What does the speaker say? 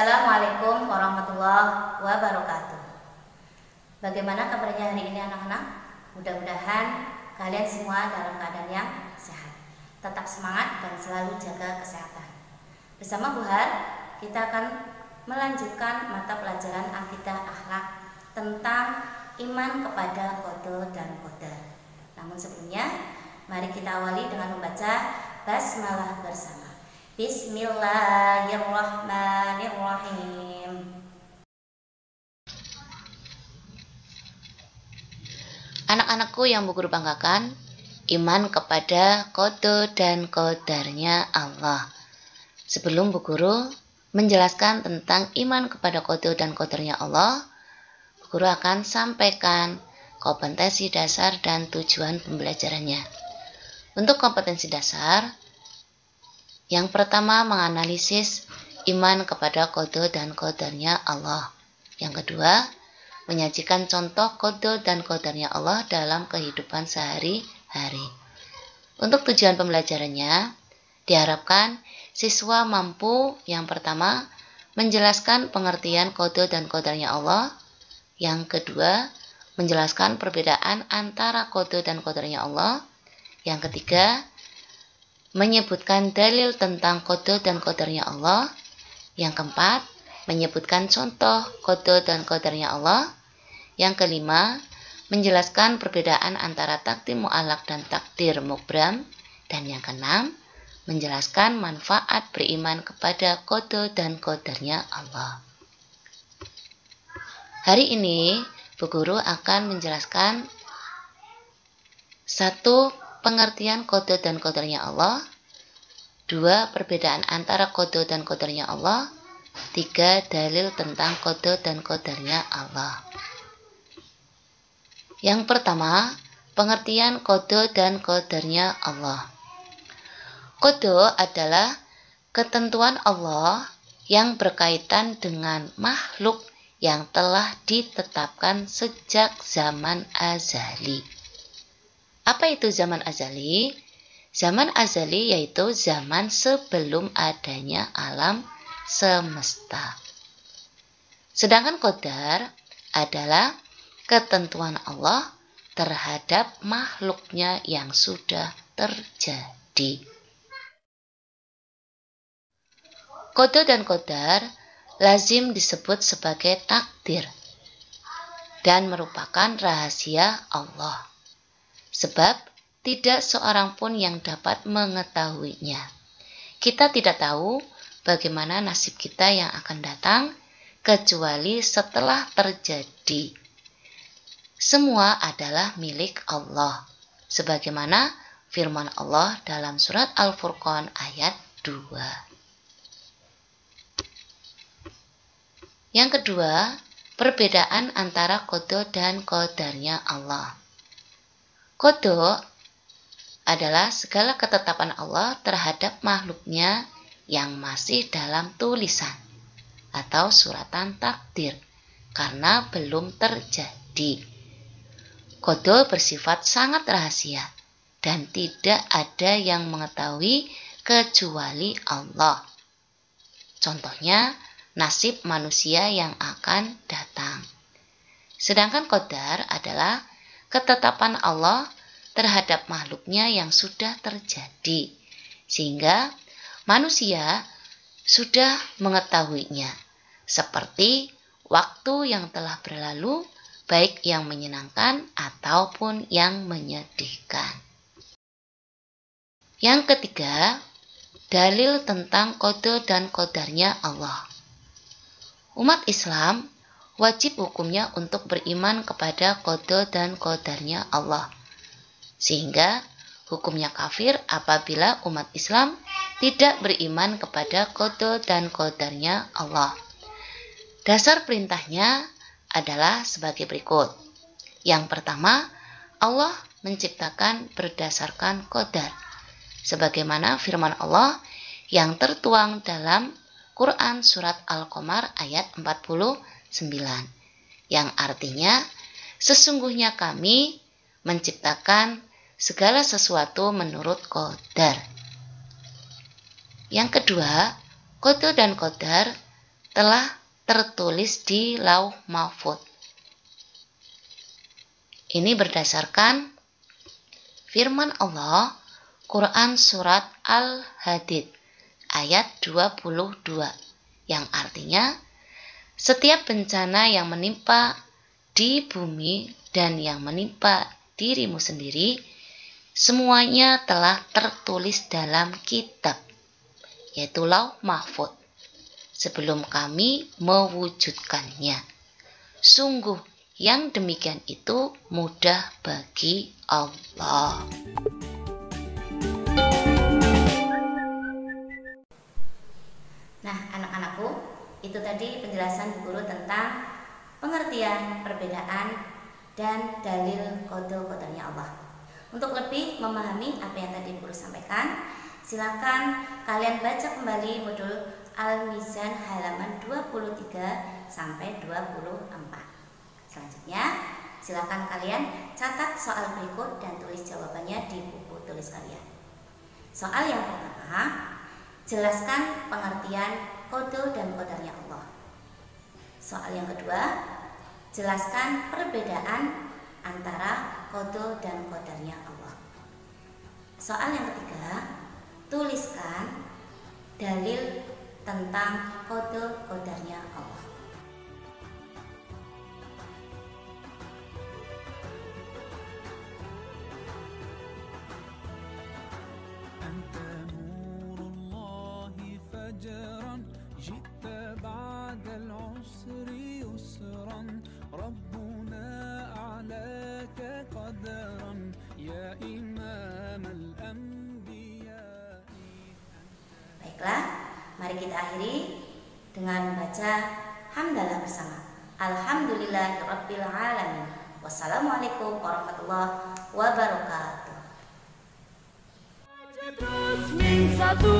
Assalamualaikum warahmatullahi wabarakatuh. Bagaimana kabarnya hari ini anak-anak? Mudah-mudahan kalian semua dalam keadaan yang sehat. Tetap semangat dan selalu jaga kesehatan. Bersama Bu Har, kita akan melanjutkan mata pelajaran akidah akhlak tentang iman kepada qada dan qadar. Namun sebelumnya, mari kita awali dengan membaca basmalah bersama. Bismillahirrahmanirrahim. Anak-anakku yang Bu Guru banggakan, iman kepada qada dan qadarnya Allah. Sebelum Bu Guru menjelaskan tentang iman kepada qada dan qadarnya Allah, Bu Guru akan sampaikan kompetensi dasar dan tujuan pembelajarannya. Untuk kompetensi dasar, yang pertama menganalisis iman kepada qada dan qadarnya Allah. Yang kedua, menyajikan contoh qada dan qadarnya Allah dalam kehidupan sehari-hari. Untuk tujuan pembelajarannya, diharapkan siswa mampu yang pertama menjelaskan pengertian qada dan qadarnya Allah. Yang kedua, menjelaskan perbedaan antara qada dan qadarnya Allah. Yang ketiga, menyebutkan dalil tentang qada dan qadarnya Allah. Yang keempat, menyebutkan contoh qada dan qadarnya Allah. Yang kelima, menjelaskan perbedaan antara takdir mu'allaq dan takdir mubram. Dan yang keenam, menjelaskan manfaat beriman kepada qada dan qadarnya Allah. Hari ini, Bu Guru akan menjelaskan satu, pengertian qada dan qadarnya Allah. 2. Perbedaan antara qada dan qadarnya Allah. 3. Dalil tentang qada dan qadarnya Allah. Yang pertama, pengertian qada dan qadarnya Allah. Qada adalah ketentuan Allah yang berkaitan dengan makhluk yang telah ditetapkan sejak zaman azali. Apa itu zaman azali? Zaman azali yaitu zaman sebelum adanya alam semesta. Sedangkan qadar adalah ketentuan Allah terhadap makhluknya yang sudah terjadi. Qada dan qadar lazim disebut sebagai takdir dan merupakan rahasia Allah. Sebab tidak seorang pun yang dapat mengetahuinya. Kita tidak tahu bagaimana nasib kita yang akan datang kecuali setelah terjadi. Semua adalah milik Allah. Sebagaimana firman Allah dalam surat Al-Furqan ayat 2. Yang kedua, perbedaan antara qada dan qadarnya Allah. Qada adalah segala ketetapan Allah terhadap makhluknya yang masih dalam tulisan atau suratan takdir karena belum terjadi. Qada bersifat sangat rahasia dan tidak ada yang mengetahui kecuali Allah. Contohnya, nasib manusia yang akan datang. Sedangkan qadar adalah ketetapan Allah terhadap makhluknya yang sudah terjadi, sehingga manusia sudah mengetahuinya, seperti waktu yang telah berlalu, baik yang menyenangkan ataupun yang menyedihkan. Yang ketiga, dalil tentang qada dan qadarnya Allah. Umat Islam wajib hukumnya untuk beriman kepada qada dan qadarnya Allah. Sehingga hukumnya kafir apabila umat Islam tidak beriman kepada qada dan qadarnya Allah. Dasar perintahnya adalah sebagai berikut. Yang pertama, Allah menciptakan berdasarkan qadar. Sebagaimana firman Allah yang tertuang dalam Quran surat Al-Qamar ayat 49. Yang artinya, sesungguhnya kami menciptakan segala sesuatu menurut qadar. Yang kedua, qada dan qadar telah tertulis di Lauh Mahfuz. Ini berdasarkan firman Allah, Quran Surat Al-Hadid ayat 22, yang artinya setiap bencana yang menimpa di bumi dan yang menimpa dirimu sendiri, semuanya telah tertulis dalam kitab, yaitu Lauh Mahfuz, sebelum kami mewujudkannya. Sungguh yang demikian itu mudah bagi Allah. Nah, anak-anakku, itu tadi penjelasan Bu Guru tentang pengertian, perbedaan, dan dalil qada-qadarnya Allah. Untuk lebih memahami apa yang tadi Bu Guru sampaikan, silakan kalian baca kembali modul Al-Mizan halaman 23 sampai 24. Selanjutnya, silakan kalian catat soal berikut dan tulis jawabannya di buku tulis kalian. Soal yang pertama, jelaskan pengertian qada dan qadarnya Allah. Soal yang kedua, jelaskan perbedaan antara qada dan qadarnya Allah. Soal yang ketiga, tuliskan dalil tentang qada qadarnya Allah. جئت بعد العسر يسرا ربنا أعلاك قدرا يا إمام الأنبياء. Baiklah, mari kita akhiri dengan membaca hamdalah bersama. Alhamdulillahirabbil alamin. Wassalamualaikum warahmatullahi wabarakatuh. Terus min satu